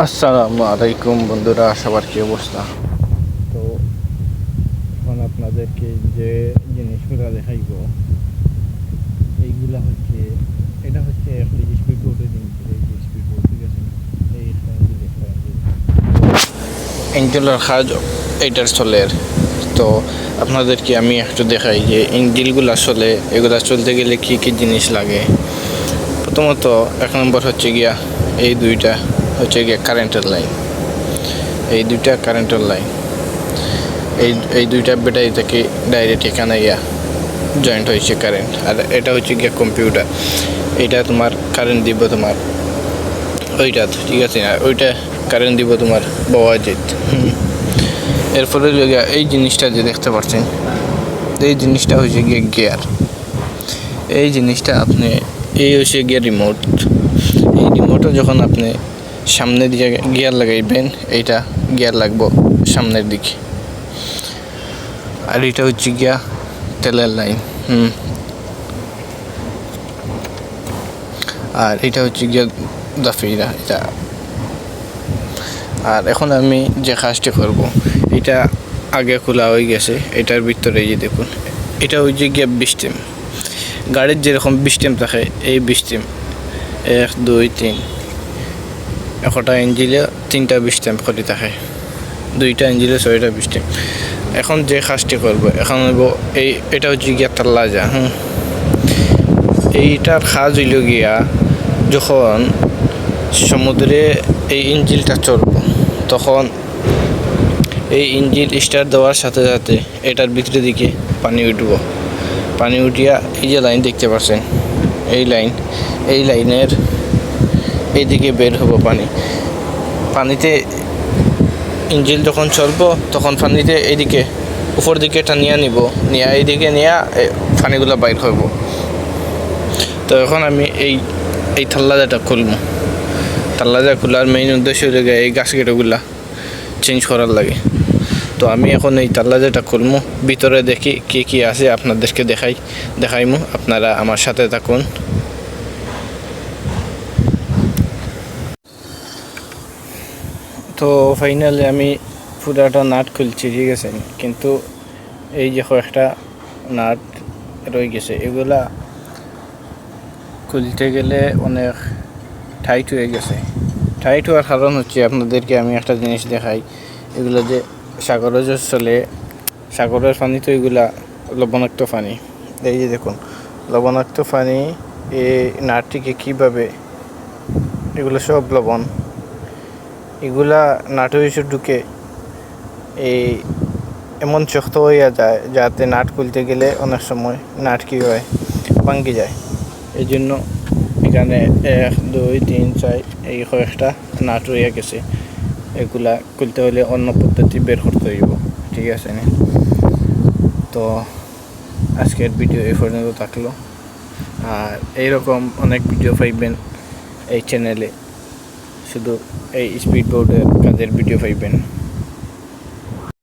আসসালামু আলাইকুম বন্ধুরা, সবার কি অবস্থা? তো এখন আপনাদেরকে যে জিনিসগুলো দেখাইব এইগুলা হচ্ছে, এটা হচ্ছে স্পিড বোর্ডের জিনিস। এই যে স্পিড বোর্ড, ঠিক আছে, এই ইঞ্জিলের কাজ এইটার চলের। তো আপনাদেরকে আমি একটু দেখাই যে ইঞ্জিলগুলা চলে, এগুলা চলতে গেলে কি কি জিনিস লাগে। প্রথমত এক নম্বর হচ্ছে গিয়া এই দুইটা হচ্ছে গিয়া কারেন্টের লাইন। এই দুইটা কারেন্টের লাইন, এই দুইটা ব্যাটারি থেকে ডাইরেক্ট এখানে জয়েন্ট হয়েছে কারেন্ট। আর এটা হচ্ছে গিয়া কম্পিউটার, এটা তোমার কারেন্ট দিব তোমার ওইটা, ঠিক আছে। আর ওইটা কারেন্ট দিব তোমার বাওয়াজিত। এরপরে এই জিনিসটা যে দেখতে পাচ্ছেন, এই জিনিসটা হচ্ছে গিয়ে গিয়ার। এই জিনিসটা আপনি, এই হচ্ছে গিয়ে রিমোট। এই রিমোটও যখন আপনি সামনের দিকে গিয়ার লাগাইবেন, এইটা গিয়ার লাগবো সামনের দিকে। আর এটা হচ্ছে গিয়া তেলের লাইন। আর এটা হচ্ছে গিয়া দাফিরা এটা। আর এখন আমি যে কাজটি করব, এটা আগে খোলা হয়ে গেছে। এটার ভিতরে এই যে দেখুন, এটা হচ্ছে গিয়া বিস্টেম। গাড়ির যেরকম বিস্টেম থাকে, এই বিস্টেম 1 2 3, একটা ইঞ্জিলে 3টা বিস্টেম করে থাকে, 2টা ইঞ্জিলে 6টা বিস্টেম। এখন যে কাজটি করবো, এখন এটা হচ্ছে গিয়া তাল্লাজা। এইটার কাজ হইল গিয়া, যখন সমুদ্রে এই ইঞ্জিলটা চলবো, তখন এই ইঞ্জিল স্টার্ট দেওয়ার সাথে সাথে এটার ভিতরে দিকে পানি উঠব। পানি উঠিয়া এই যে লাইন দেখতে পাচ্ছেন, এই লাইনের এইদিকে বের হবো পানি। পানিতে ইঞ্জিল যখন চলবো, তখন পানিতে এইদিকে উপর দিকে টানিয়া নিব, নিয়ে এইদিকে নিয়ে পানিগুলো বাইর করব। তো এখন আমি এই থাল্লাজাটা খুলবো। থাল্লাজা খোলার মেইন উদ্দেশ্য হলে এই গাছ কেটোগুলা চেঞ্জ করার লাগে। তো আমি এখন এই থাল্লাজাটা খুলবো, ভিতরে দেখি কি কি আছে, আপনাদেরকে দেখাইমু। আপনারা আমার সাথে থাকুন। তো ফাইনালি আমি পুরাটা নাট খুলছি, ঠিক আছে, কিন্তু এই যে কয়েকটা নাট রয়ে গেছে, এগুলা খুলতে গেলে অনেক টাইট হয়ে গেছে। টাইট হওয়ার কারণ হচ্ছে, আপনাদেরকে আমি একটা জিনিস দেখাই। এগুলো যে সাগরে যে চলে, সাগরের পানি তো এগুলা লবণাক্ত পানি। এই যে দেখুন, লবণাক্ত পানি এই নাটটিকে কীভাবে, এগুলো সব লবণ, এগুলা নাটের ভিতর ঢুকে এই এমন শক্ত হইয়া যায়, যাতে নাট খুলতে গেলে অনেক সময় নাট কী হয়, ভাঙ্গি যায়। এই জন্য এখানে 1 2 3 4 এই কয়েকটা নাট রইয়া গেছে। এগুলা খুলতে হলে অন্য পদ্ধতি বের করতে হইব, ঠিক আছে না? তো আজকের ভিডিও এই পর্যন্ত থাকলো। আর এইরকম অনেক ভিডিও পাইবেন এই চ্যানেলে, শুধু এই স্পিড বোর্ডের কাজের ভিডিও পাইবেন।